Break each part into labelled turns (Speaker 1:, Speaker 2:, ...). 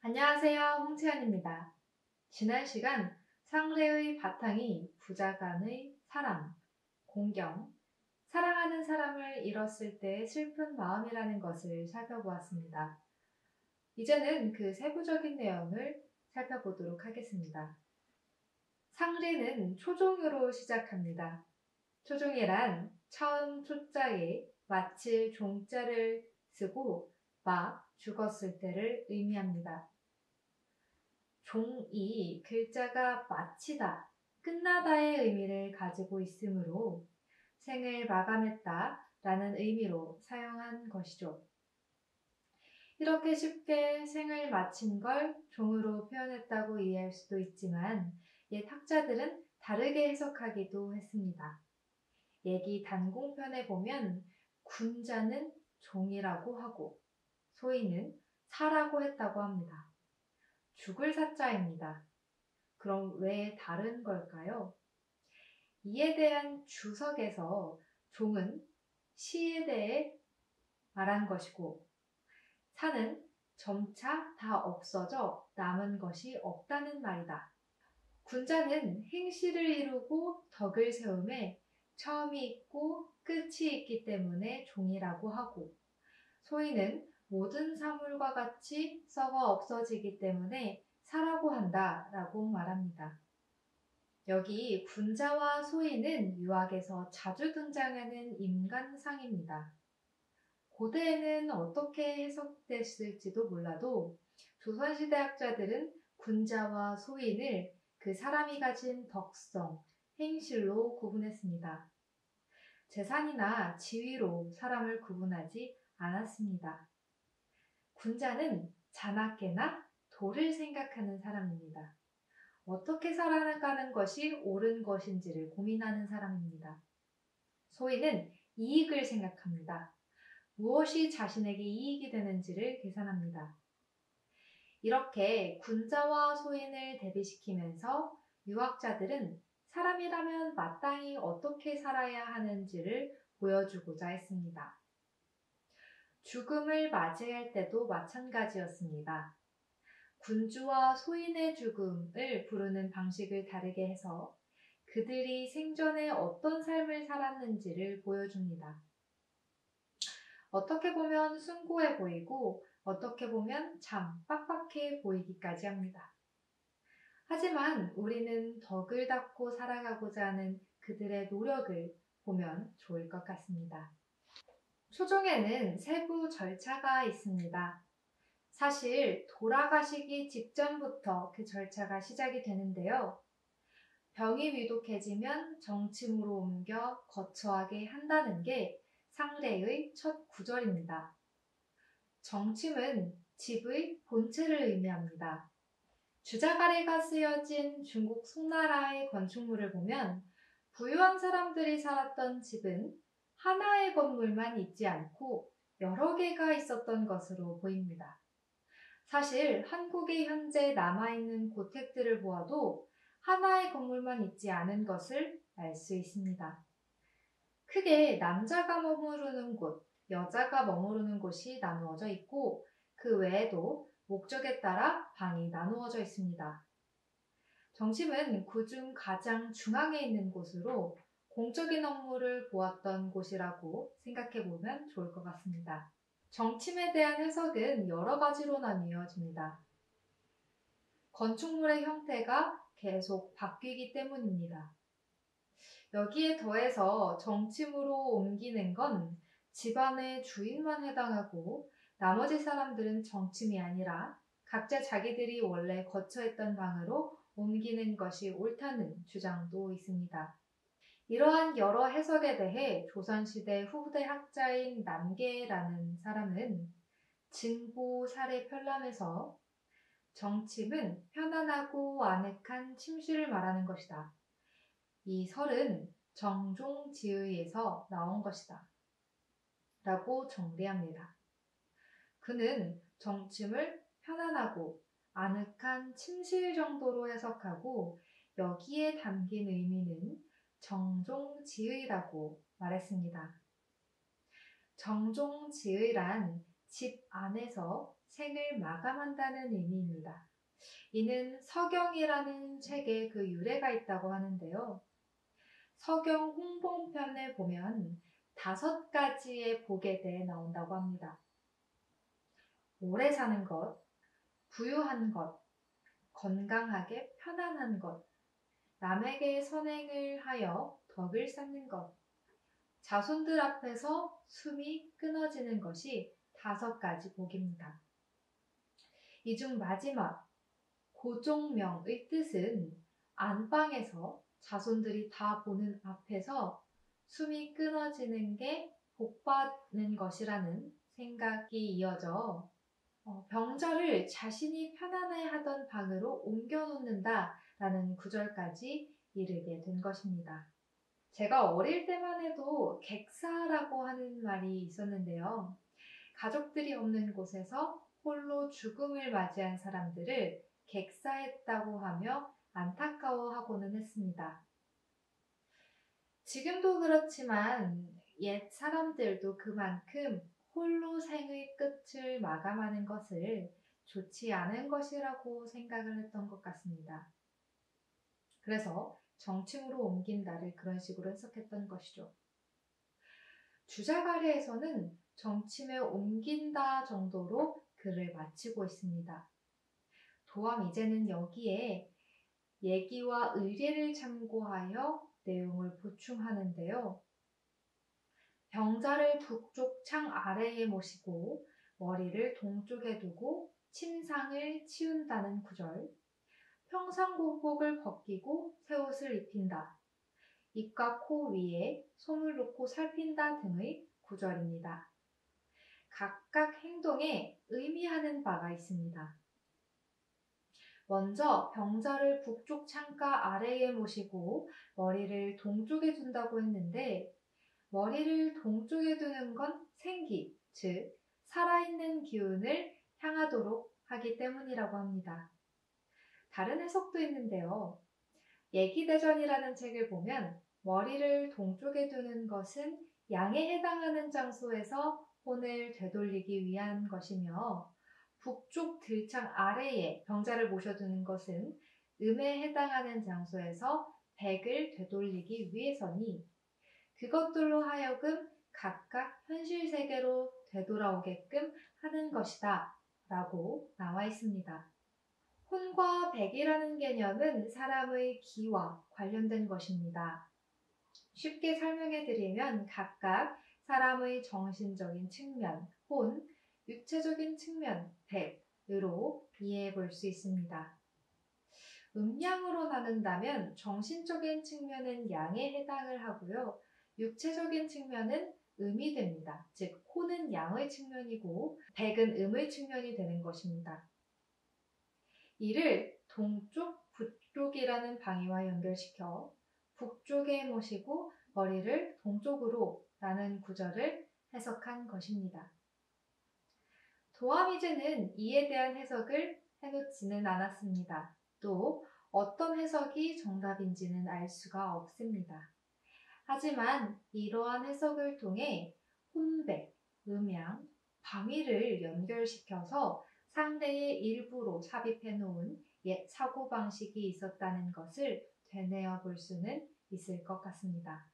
Speaker 1: 안녕하세요. 홍채연입니다. 지난 시간 상례의 바탕이 부자 간의 사랑, 공경, 사랑하는 사람을 잃었을 때의 슬픈 마음이라는 것을 살펴보았습니다. 이제는 그 세부적인 내용을 살펴보도록 하겠습니다. 상례는 초종으로 시작합니다. 초종이란 처음 초자에 마칠 종자를 쓰고 죽었을 때를 의미합니다. 종이 글자가 마치다, 끝나다의 의미를 가지고 있으므로 생을 마감했다 라는 의미로 사용한 것이죠. 이렇게 쉽게 생을 마친 걸 종으로 표현했다고 이해할 수도 있지만 옛 학자들은 다르게 해석하기도 했습니다. 얘기 단공편에 보면 군자는 종이라고 하고 소인은 사라고 했다고 합니다. 죽을 사자입니다. 그럼 왜 다른 걸까요? 이에 대한 주석에서 종은 시에 대해 말한 것이고 사는 점차 다 없어져 남은 것이 없다는 말이다. 군자는 행실을 이루고 덕을 세움에 처음이 있고 끝이 있기 때문에 종이라고 하고 소인은 모든 사물과 같이 썩어 없어지기 때문에 사라고 한다 라고 말합니다. 여기 군자와 소인은 유학에서 자주 등장하는 인간상입니다. 고대에는 어떻게 해석됐을지도 몰라도 조선시대 학자들은 군자와 소인을 그 사람이 가진 덕성, 행실로 구분했습니다. 재산이나 지위로 사람을 구분하지 않았습니다. 군자는 자나깨나 도를 생각하는 사람입니다. 어떻게 살아가는 것이 옳은 것인지를 고민하는 사람입니다. 소인은 이익을 생각합니다. 무엇이 자신에게 이익이 되는지를 계산합니다. 이렇게 군자와 소인을 대비시키면서 유학자들은 사람이라면 마땅히 어떻게 살아야 하는지를 보여주고자 했습니다. 죽음을 맞이할 때도 마찬가지였습니다. 군주와 소인의 죽음을 부르는 방식을 다르게 해서 그들이 생전에 어떤 삶을 살았는지를 보여줍니다. 어떻게 보면 숭고해 보이고 어떻게 보면 참 빡빡해 보이기까지 합니다. 하지만 우리는 덕을 닦고 살아가고자 하는 그들의 노력을 보면 좋을 것 같습니다. 초종에는 세부 절차가 있습니다. 사실 돌아가시기 직전부터 그 절차가 시작이 되는데요. 병이 위독해지면 정침으로 옮겨 거처하게 한다는 게 상례의 첫 구절입니다. 정침은 집의 본체를 의미합니다. 주자가래가 쓰여진 중국 송나라의 건축물을 보면 부유한 사람들이 살았던 집은 하나의 건물만 있지 않고 여러 개가 있었던 것으로 보입니다. 사실 한국에 현재 남아있는 고택들을 보아도 하나의 건물만 있지 않은 것을 알 수 있습니다. 크게 남자가 머무르는 곳, 여자가 머무르는 곳이 나누어져 있고 그 외에도 목적에 따라 방이 나누어져 있습니다. 정침은 그중 가장 중앙에 있는 곳으로 공적인 업무를 보았던 곳이라고 생각해보면 좋을 것 같습니다. 정침에 대한 해석은 여러 가지로 나뉘어집니다. 건축물의 형태가 계속 바뀌기 때문입니다. 여기에 더해서 정침으로 옮기는 건 집안의 주인만 해당하고 나머지 사람들은 정침이 아니라 각자 자기들이 원래 거처했던 방으로 옮기는 것이 옳다는 주장도 있습니다. 이러한 여러 해석에 대해 조선시대 후대 학자인 남계라는 사람은 증보 사례 편람에서 정침은 편안하고 아늑한 침실을 말하는 것이다. 이 설은 정종지의에서 나온 것이다. 라고 정리합니다. 그는 정침을 편안하고 아늑한 침실 정도로 해석하고 여기에 담긴 의미는 정종지의라고 말했습니다. 정종지의란 집 안에서 생을 마감한다는 의미입니다. 이는 서경이라는 책에 그 유래가 있다고 하는데요. 서경 홍범편에 보면 5가지의 복에 대해 나온다고 합니다. 오래 사는 것, 부유한 것, 건강하게 편안한 것, 남에게 선행을 하여 덕을 쌓는 것, 자손들 앞에서 숨이 끊어지는 것이 5가지 복입니다. 이 중 마지막 고종명의 뜻은 안방에서 자손들이 다 보는 앞에서 숨이 끊어지는 게 복받는 것이라는 생각이 이어져 병자를 자신이 편안해하던 방으로 옮겨놓는다라는 구절까지 이르게 된 것입니다. 제가 어릴 때만 해도 객사라고 하는 말이 있었는데요. 가족들이 없는 곳에서 홀로 죽음을 맞이한 사람들을 객사했다고 하며 안타까워하고는 했습니다. 지금도 그렇지만 옛 사람들도 그만큼 홀로 생의 끝을 마감하는 것을 좋지 않은 것이라고 생각을 했던 것 같습니다. 그래서 정칭으로 옮긴다를 그런 식으로 해석했던 것이죠. 주자가래에서는 정침에 옮긴다 정도로 글을 마치고 있습니다. 도암 이제는 여기에 예기와 의례를 참고하여 내용을 보충하는데요. 병자를 북쪽 창 아래에 모시고 머리를 동쪽에 두고 침상을 치운다는 구절, 평상복복을 벗기고 새옷을 입힌다, 입과 코 위에 손을 놓고 살핀다 등의 구절입니다. 각각 행동에 의미하는 바가 있습니다. 먼저 병자를 북쪽 창가 아래에 모시고 머리를 동쪽에 둔다고 했는데 머리를 동쪽에 두는 건 생기, 즉 살아있는 기운을 향하도록 하기 때문이라고 합니다. 다른 해석도 있는데요. 예기대전이라는 책을 보면 머리를 동쪽에 두는 것은 양에 해당하는 장소에서 혼을 되돌리기 위한 것이며 북쪽 들창 아래에 병자를 모셔두는 것은 음에 해당하는 장소에서 백을 되돌리기 위해서니 그것들로 하여금 각각 현실 세계로 되돌아오게끔 하는 것이다 라고 나와 있습니다. 혼과 백이라는 개념은 사람의 기와 관련된 것입니다. 쉽게 설명해 드리면 각각 사람의 정신적인 측면, 혼, 육체적인 측면, 백으로 이해해 볼 수 있습니다. 음양으로 나눈다면 정신적인 측면은 양에 해당을 하고요. 육체적인 측면은 음이 됩니다. 즉 혼은 양의 측면이고 백은 음의 측면이 되는 것입니다. 이를 동쪽, 북쪽이라는 방위와 연결시켜 북쪽에 모시고 머리를 동쪽으로 라는 구절을 해석한 것입니다. 도하미제는 이에 대한 해석을 해놓지는 않았습니다. 또 어떤 해석이 정답인지는 알 수가 없습니다. 하지만 이러한 해석을 통해 혼백, 음양, 방위를 연결시켜서 상대의 일부로 삽입해 놓은 옛 사고방식이 있었다는 것을 되뇌어 볼 수는 있을 것 같습니다.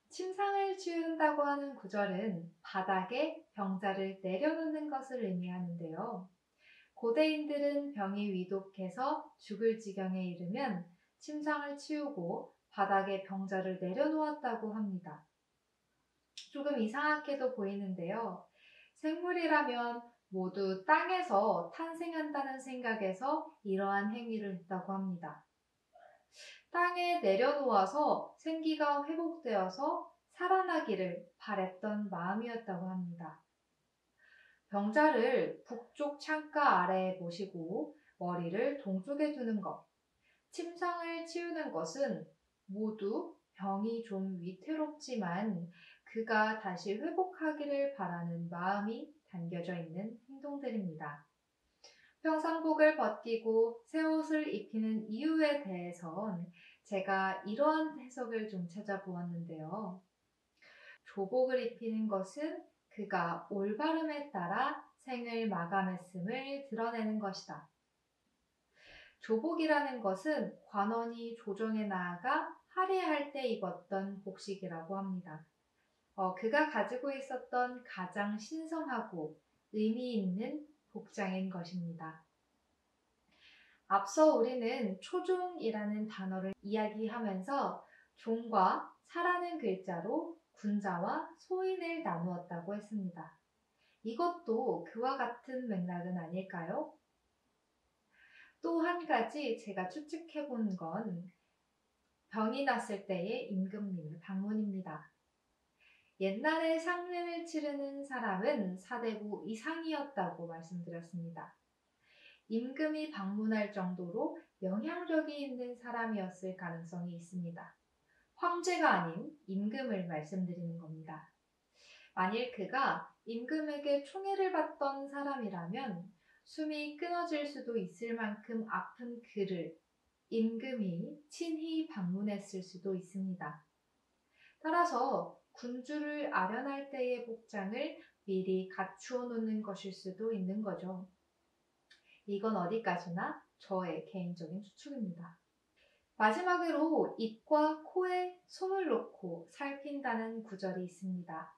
Speaker 1: 침상을 치운다고 하는 구절은 바닥에 병자를 내려놓는 것을 의미하는데요. 고대인들은 병이 위독해서 죽을 지경에 이르면 침상을 치우고 바닥에 병자를 내려놓았다고 합니다. 조금 이상하게도 보이는데요. 생물이라면 모두 땅에서 탄생한다는 생각에서 이러한 행위를 했다고 합니다. 땅에 내려놓아서 생기가 회복되어서 살아나기를 바랬던 마음이었다고 합니다. 병자를 북쪽 창가 아래에 모시고 머리를 동쪽에 두는 것, 침상을 치우는 것은 모두 병이 좀 위태롭지만 그가 다시 회복하기를 바라는 마음이 담겨져 있는 행동들입니다. 평상복을 벗기고 새 옷을 입히는 이유에 대해선 제가 이러한 해석을 좀 찾아보았는데요. 조복을 입히는 것은 그가 올바름에 따라 생을 마감했음을 드러내는 것이다. 조복이라는 것은 관원이 조정에 나아가 할애할 때 입었던 복식이라고 합니다. 그가 가지고 있었던 가장 신성하고 의미 있는 복장인 것입니다. 앞서 우리는 초종이라는 단어를 이야기하면서 종과 사라는 글자로 군자와 소인을 나누었다고 했습니다. 이것도 그와 같은 맥락은 아닐까요? 또 한 가지 제가 추측해 본 건 병이 났을 때의 임금님의 방문입니다. 옛날에 상례를 치르는 사람은 사대부 이상이었다고 말씀드렸습니다. 임금이 방문할 정도로 영향력이 있는 사람이었을 가능성이 있습니다. 황제가 아닌 임금을 말씀드리는 겁니다. 만일 그가 임금에게 총애를 받던 사람이라면 숨이 끊어질 수도 있을 만큼 아픈 그를 임금이 친히 방문했을 수도 있습니다. 따라서 군주를 아련할 때의 복장을 미리 갖추어 놓는 것일 수도 있는 거죠. 이건 어디까지나 저의 개인적인 추측입니다. 마지막으로 입과 코에 솜을 놓고 살핀다는 구절이 있습니다.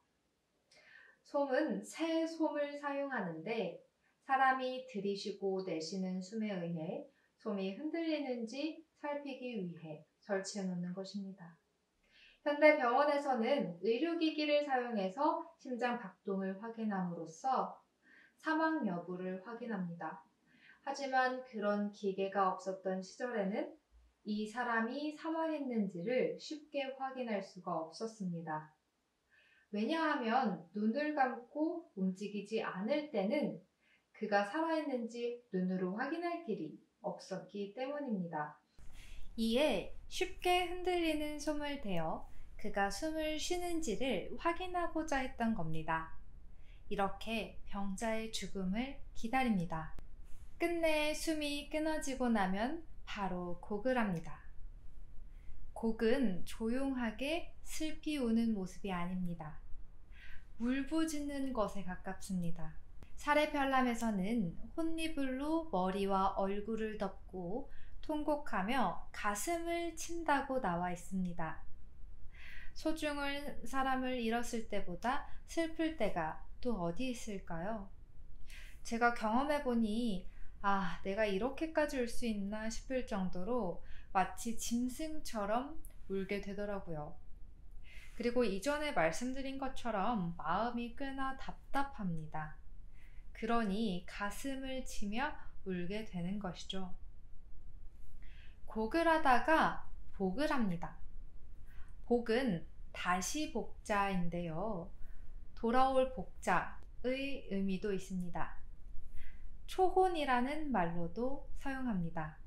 Speaker 1: 솜은 새 솜을 사용하는데 사람이 들이쉬고 내쉬는 숨에 의해 솜이 흔들리는지 살피기 위해 설치해 놓는 것입니다. 현대 병원에서는 의료기기를 사용해서 심장 박동을 확인함으로써 사망 여부를 확인합니다. 하지만 그런 기계가 없었던 시절에는 이 사람이 사망했는지를 쉽게 확인할 수가 없었습니다. 왜냐하면 눈을 감고 움직이지 않을 때는 그가 살아있는지 눈으로 확인할 길이 없었기 때문입니다. 이에 쉽게 흔들리는 솜을 대어 그가 숨을 쉬는지를 확인하고자 했던 겁니다. 이렇게 병자의 죽음을 기다립니다. 끝내 숨이 끊어지고 나면 바로 곡을 합니다. 곡은 조용하게 슬피 우는 모습이 아닙니다. 울부짖는 것에 가깝습니다. 사례편람에서는 혼니불로 머리와 얼굴을 덮고 통곡하며 가슴을 친다고 나와 있습니다. 소중한 사람을 잃었을 때보다 슬플 때가 또 어디 있을까요? 제가 경험해보니 내가 이렇게까지 울 수 있나 싶을 정도로 마치 짐승처럼 울게 되더라고요. 그리고 이전에 말씀드린 것처럼 마음이 꽤나 답답합니다. 그러니 가슴을 치며 울게 되는 것이죠. 곡을 하다가 복을 합니다. 복은 다시 복자인데요. 돌아올 복자의 의미도 있습니다. 초혼이라는 말로도 사용합니다.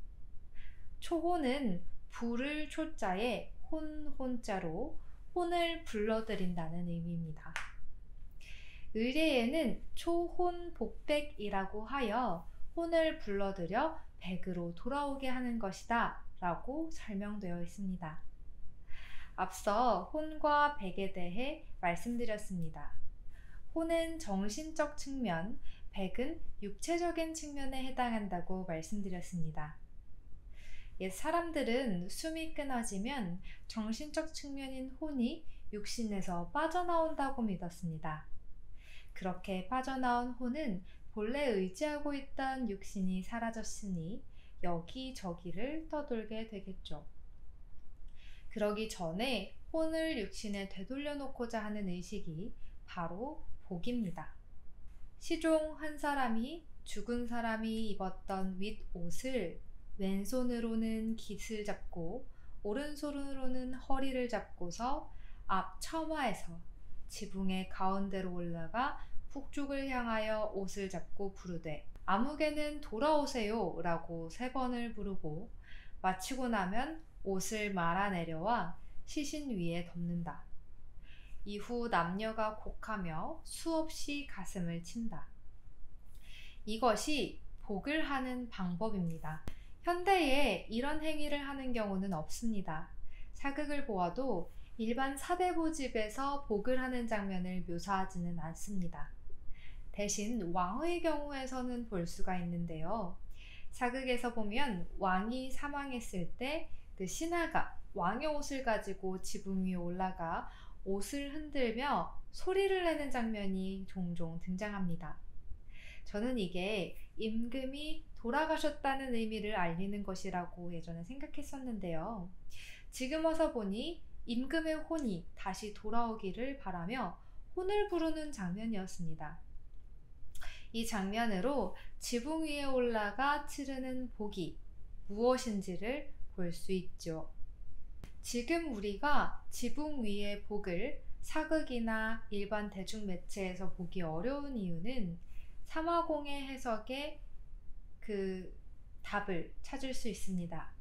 Speaker 1: 초혼은 부를 초자에 혼자로 혼을 불러들인다는 의미입니다. 의례에는 초혼복백이라고 하여 혼을 불러들여 백으로 돌아오게 하는 것이다 라고 설명되어 있습니다. 앞서 혼과 백에 대해 말씀드렸습니다. 혼은 정신적 측면, 백은 육체적인 측면에 해당한다고 말씀드렸습니다. 옛 사람들은 숨이 끊어지면 정신적 측면인 혼이 육신에서 빠져나온다고 믿었습니다. 그렇게 빠져나온 혼은 본래 의지하고 있던 육신이 사라졌으니 여기저기를 떠돌게 되겠죠. 그러기 전에 혼을 육신에 되돌려 놓고자 하는 의식이 바로 복입니다. 시종 한 사람이 죽은 사람이 입었던 윗옷을 왼손으로는 깃을 잡고 오른손으로는 허리를 잡고서 앞 처마에서 지붕의 가운데로 올라가 북쪽을 향하여 옷을 잡고 부르되 아무개는 돌아오세요 라고 3번을 부르고 마치고 나면 옷을 말아 내려와 시신 위에 덮는다. 이후 남녀가 곡하며 수없이 가슴을 친다. 이것이 복을 하는 방법입니다. 현대에 이런 행위를 하는 경우는 없습니다. 사극을 보아도 일반 사대부 집에서 복을 하는 장면을 묘사하지는 않습니다. 대신 왕의 경우에서는 볼 수가 있는데요. 사극에서 보면 왕이 사망했을 때 그 신하가 왕의 옷을 가지고 지붕 위에 올라가 옷을 흔들며 소리를 내는 장면이 종종 등장합니다. 저는 이게 임금이 돌아가셨다는 의미를 알리는 것이라고 예전에 생각했었는데요. 지금 와서 보니 임금의 혼이 다시 돌아오기를 바라며 혼을 부르는 장면이었습니다. 이 장면으로 지붕 위에 올라가 치르는 복이 무엇인지를 볼 수 있죠. 지금 우리가 지붕 위의 복을 사극이나 일반 대중매체에서 보기 어려운 이유는 삼화공의 해석에 그 답을 찾을 수 있습니다.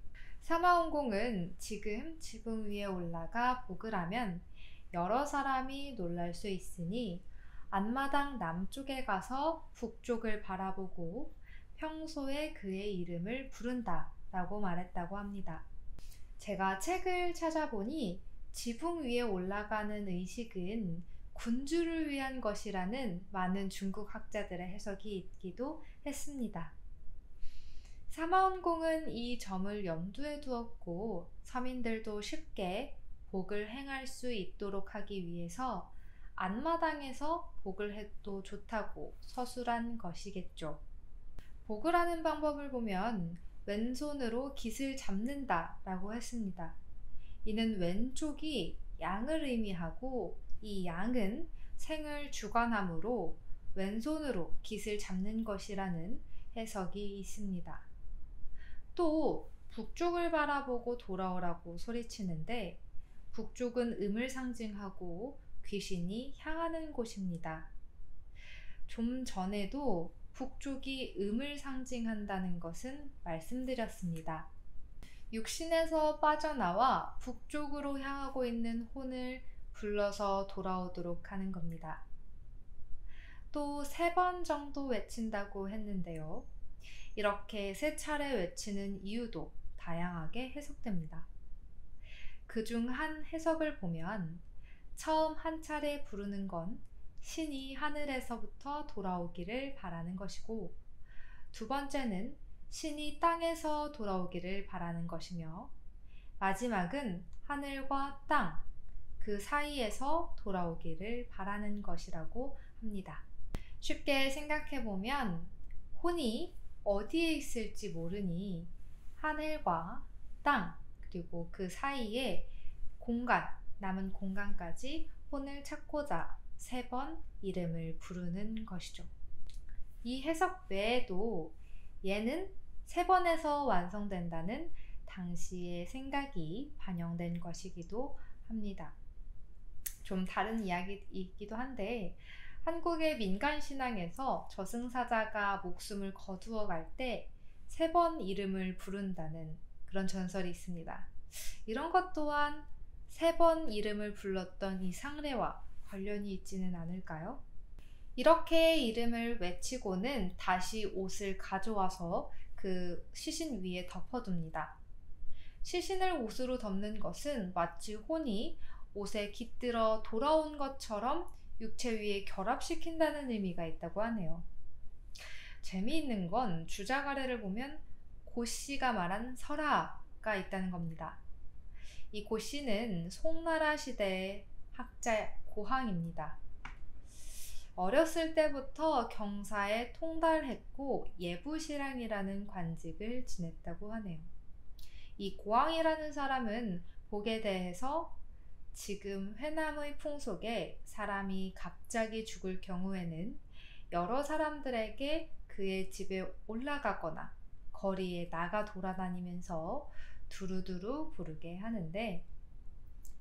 Speaker 1: 삼화원공은 지금 지붕 위에 올라가 복을 하면 여러 사람이 놀랄 수 있으니 앞마당 남쪽에 가서 북쪽을 바라보고 평소에 그의 이름을 부른다 라고 말했다고 합니다. 제가 책을 찾아보니 지붕 위에 올라가는 의식은 군주를 위한 것이라는 많은 중국 학자들의 해석이 있기도 했습니다. 삼화원공은 이 점을 염두에 두었고 서민들도 쉽게 복을 행할 수 있도록 하기 위해서 앞마당에서 복을 해도 좋다고 서술한 것이겠죠. 복을 하는 방법을 보면 왼손으로 깃을 잡는다 라고 했습니다. 이는 왼쪽이 양을 의미하고 이 양은 생을 주관하므로 왼손으로 깃을 잡는 것이라는 해석이 있습니다. 또 북쪽을 바라보고 돌아오라고 소리치는데 북쪽은 음을 상징하고 귀신이 향하는 곳입니다. 좀 전에도 북쪽이 음을 상징한다는 것은 말씀드렸습니다. 육신에서 빠져나와 북쪽으로 향하고 있는 혼을 불러서 돌아오도록 하는 겁니다. 또 3번 정도 외친다고 했는데요. 이렇게 3차례 외치는 이유도 다양하게 해석됩니다. 그중 한 해석을 보면 처음 한 차례 부르는 건 신이 하늘에서부터 돌아오기를 바라는 것이고, 2번째는 신이 땅에서 돌아오기를 바라는 것이며, 마지막은 하늘과 땅, 그 사이에서 돌아오기를 바라는 것이라고 합니다. 쉽게 생각해보면 혼이 어디에 있을지 모르니 하늘과 땅 그리고 그 사이에 공간, 남은 공간까지 혼을 찾고자 3번 이름을 부르는 것이죠. 이 해석 외에도 얘는 3번에서 완성된다는 당시의 생각이 반영된 것이기도 합니다. 좀 다른 이야기이기도 한데 한국의 민간신앙에서 저승사자가 목숨을 거두어 갈 때 3번 이름을 부른다는 그런 전설이 있습니다. 이런 것 또한 3번 이름을 불렀던 이 상례와 관련이 있지는 않을까요? 이렇게 이름을 외치고는 다시 옷을 가져와서 그 시신 위에 덮어둡니다. 시신을 옷으로 덮는 것은 마치 혼이 옷에 깃들어 돌아온 것처럼 육체 위에 결합시킨다는 의미가 있다고 하네요. 재미있는 건 주작 아래를 보면 고씨가 말한 설화가 있다는 겁니다. 이 고씨는 송나라 시대의 학자 고항입니다. 어렸을 때부터 경사에 통달했고 예부시랑이라는 관직을 지냈다고 하네요. 이 고항이라는 사람은 복에 대해서 지금 회남의 풍속에 사람이 갑자기 죽을 경우에는 여러 사람들에게 그의 집에 올라가거나 거리에 나가 돌아다니면서 두루두루 부르게 하는데,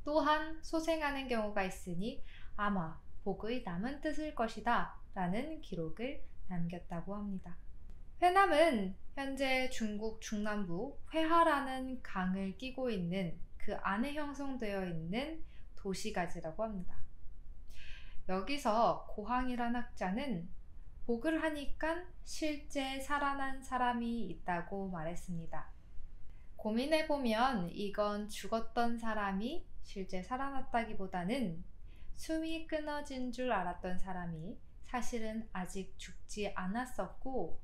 Speaker 1: 또한 소생하는 경우가 있으니 아마 복의 남은 뜻일 것이다 라는 기록을 남겼다고 합니다. 회남은 현재 중국 중남부 회하라는 강을 끼고 있는 그 안에 형성되어 있는 도시가지라고 합니다. 여기서 고항이란 학자는 복을 하니까 실제 살아난 사람이 있다고 말했습니다. 고민해보면 이건 죽었던 사람이 실제 살아났다기보다는 숨이 끊어진 줄 알았던 사람이 사실은 아직 죽지 않았었고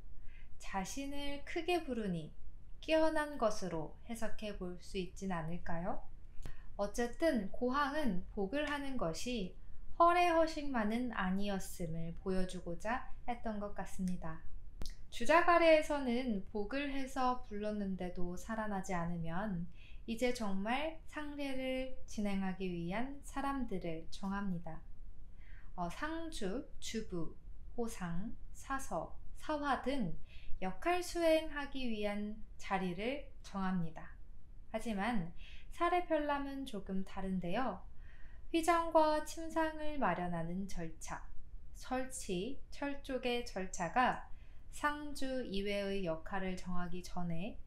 Speaker 1: 자신을 크게 부르니 깨어난 것으로 해석해 볼 수 있진 않을까요? 어쨌든 고항은 복을 하는 것이 허례허식만은 아니었음을 보여주고자 했던 것 같습니다. 주작 아래에서는 복을 해서 불렀는데도 살아나지 않으면 이제 정말 상례를 진행하기 위한 사람들을 정합니다. 상주, 주부, 호상, 사서, 사화 등 역할 수행하기 위한 자리를 정합니다. 하지만 사례별람은 조금 다른데요. 휘장과 침상을 마련하는 절차, 설치, 철족의 절차가 상주 이외의 역할을 정하기 전에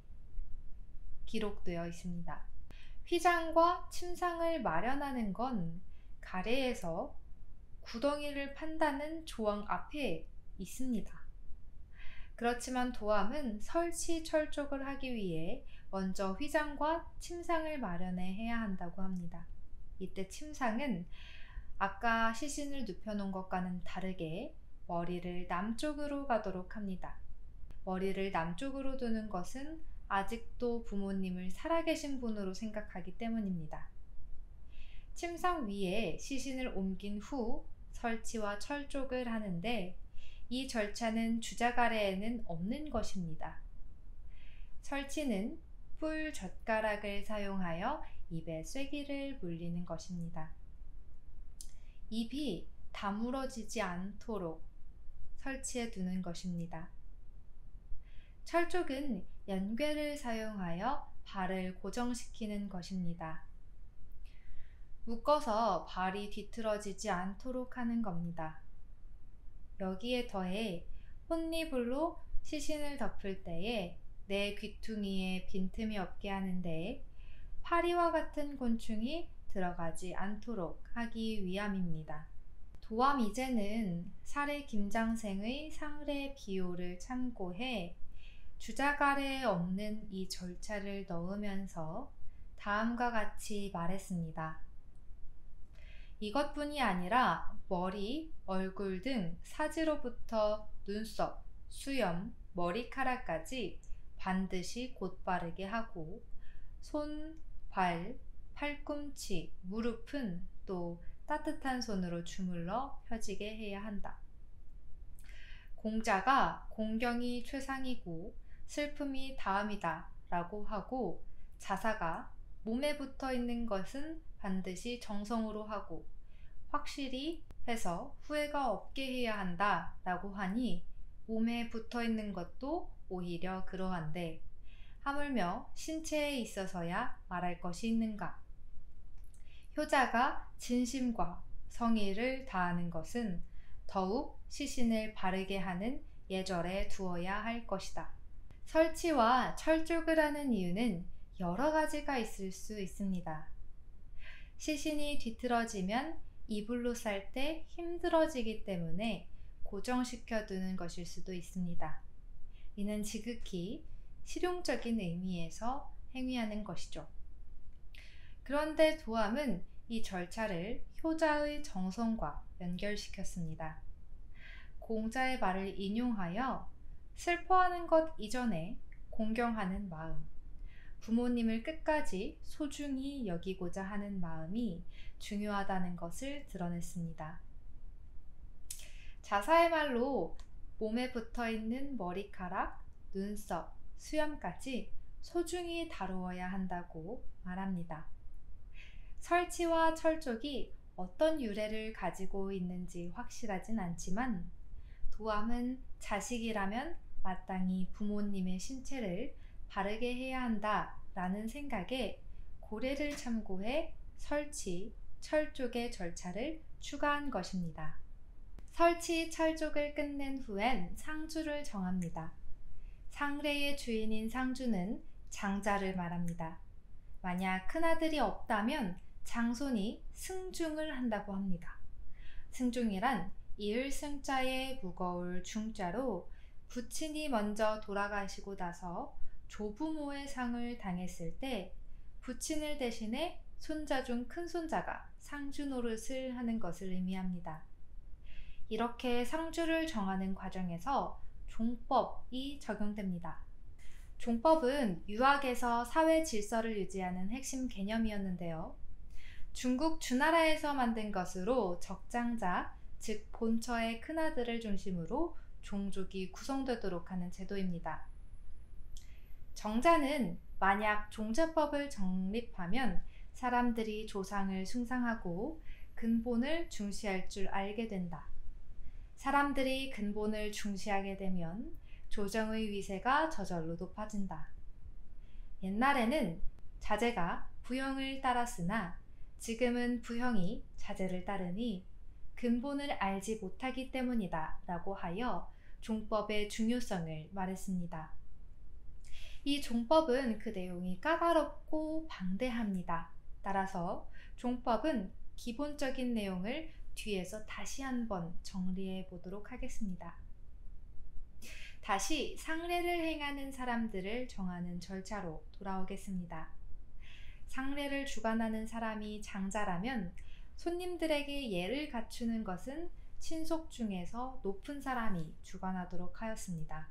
Speaker 1: 기록되어 있습니다. 휘장과 침상을 마련하는 건 가래에서 구덩이를 판다는 조항 앞에 있습니다. 그렇지만 도함은 설치 철족을 하기 위해 먼저 휘장과 침상을 마련해야 한다고 합니다. 이때 침상은 아까 시신을 눕혀놓은 것과는 다르게 머리를 남쪽으로 가도록 합니다. 머리를 남쪽으로 두는 것은 아직도 부모님을 살아계신 분으로 생각하기 때문입니다. 침상 위에 시신을 옮긴 후 설치와 철족을 하는데 이 절차는 주작 아래에는 없는 것입니다. 설치는 뿔 젓가락을 사용하여 입에 쐐기를 물리는 것입니다. 입이 다물어지지 않도록 설치해 두는 것입니다. 철족은 연궤를 사용하여 발을 고정시키는 것입니다. 묶어서 발이 뒤틀어지지 않도록 하는 겁니다. 여기에 더해 혼니불로 시신을 덮을 때에 내 귀퉁이에 빈틈이 없게 하는데 파리와 같은 곤충이 들어가지 않도록 하기 위함입니다. 도암이제는 사례 김장생의 상례 비요를 참고해 주작 아래에 없는 이 절차를 넣으면서 다음과 같이 말했습니다. 이것뿐이 아니라 머리, 얼굴 등 사지로부터 눈썹, 수염, 머리카락까지 반드시 곧바르게 하고 손, 발, 팔꿈치, 무릎은 또 따뜻한 손으로 주물러 펴지게 해야 한다. 공자가 공경이 최상이고 슬픔이 다음이다 라고 하고 자사가 몸에 붙어 있는 것은 반드시 정성으로 하고 확실히 해서 후회가 없게 해야 한다 라고 하니 몸에 붙어 있는 것도 오히려 그러한데 하물며 신체에 있어서야 말할 것이 있는가? 효자가 진심과 성의를 다하는 것은 더욱 시신을 바르게 하는 예절에 두어야 할 것이다. 설치와 철족을 하는 이유는 여러 가지가 있을 수 있습니다. 시신이 뒤틀어지면 이불로 쌀 때 힘들어지기 때문에 고정시켜 두는 것일 수도 있습니다. 이는 지극히 실용적인 의미에서 행위하는 것이죠. 그런데 도함은 이 절차를 효자의 정성과 연결시켰습니다. 공자의 말을 인용하여 슬퍼하는 것 이전에 공경하는 마음, 부모님을 끝까지 소중히 여기고자 하는 마음이 중요하다는 것을 드러냈습니다. 자사의 말로 몸에 붙어 있는 머리카락, 눈썹, 수염까지 소중히 다루어야 한다고 말합니다. 설치와 철족이 어떤 유래를 가지고 있는지 확실하진 않지만 도함은 자식이라면 마땅히 부모님의 신체를 바르게 해야 한다라는 생각에 고례를 참고해 설치, 철족의 절차를 추가한 것입니다. 설치, 철족을 끝낸 후엔 상주를 정합니다. 상례의 주인인 상주는 장자를 말합니다. 만약 큰아들이 없다면 장손이 승중을 한다고 합니다. 승중이란 이을 승자의 무거울 중자로 부친이 먼저 돌아가시고 나서 조부모의 상을 당했을 때 부친을 대신해 손자 중 큰손자가 상주 노릇을 하는 것을 의미합니다. 이렇게 상주를 정하는 과정에서 종법이 적용됩니다. 종법은 유학에서 사회 질서를 유지하는 핵심 개념이었는데요. 중국 주나라에서 만든 것으로 적장자, 즉 본처의 큰아들을 중심으로 종족이 구성되도록 하는 제도입니다. 정자는 만약 종제법을 정립하면 사람들이 조상을 숭상하고 근본을 중시할 줄 알게 된다. 사람들이 근본을 중시하게 되면 조정의 위세가 저절로 높아진다. 옛날에는 자제가 부형을 따랐으나 지금은 부형이 자제를 따르니 근본을 알지 못하기 때문이다 라고 하여 종법의 중요성을 말했습니다. 이 종법은 그 내용이 까다롭고 방대합니다. 따라서 종법은 기본적인 내용을 뒤에서 다시 한번 정리해 보도록 하겠습니다. 다시 상례를 행하는 사람들을 정하는 절차로 돌아오겠습니다. 상례를 주관하는 사람이 장자라면 손님들에게 예를 갖추는 것은 친속 중에서 높은 사람이 주관하도록 하였습니다.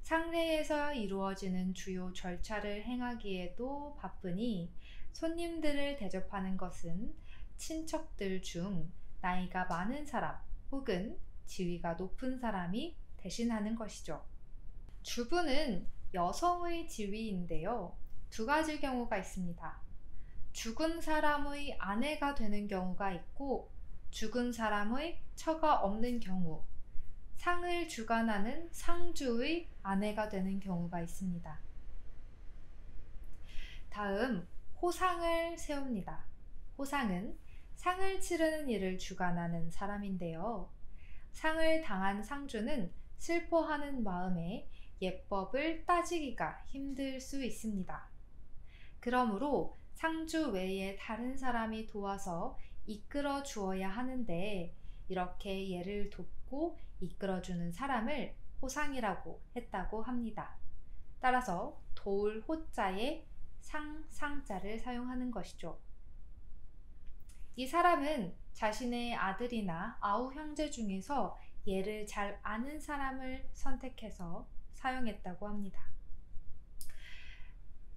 Speaker 1: 상례에서 이루어지는 주요 절차를 행하기에도 바쁘니 손님들을 대접하는 것은 친척들 중 나이가 많은 사람 혹은 지위가 높은 사람이 대신하는 것이죠. 주부는 여성의 지위인데요. 두 가지 경우가 있습니다. 죽은 사람의 아내가 되는 경우가 있고 죽은 사람의 처가 없는 경우, 상을 주관하는 상주의 아내가 되는 경우가 있습니다. 다음, 호상을 세웁니다. 호상은 상을 치르는 일을 주관하는 사람인데요. 상을 당한 상주는 슬퍼하는 마음에 예법을 따지기가 힘들 수 있습니다. 그러므로 상주 외에 다른 사람이 도와서 이끌어 주어야 하는데 이렇게 예를 돕고 이끌어주는 사람을 호상이라고 했다고 합니다. 따라서 도울 호자에 상자를 사용하는 것이죠. 이 사람은 자신의 아들이나 아우 형제 중에서 예를 잘 아는 사람을 선택해서 사용했다고 합니다.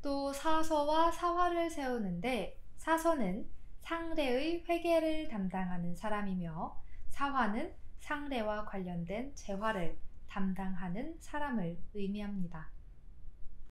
Speaker 1: 또 사서와 사화를 세우는데 사서는 상례의 회계를 담당하는 사람이며 사화는 상례와 관련된 재화를 담당하는 사람을 의미합니다.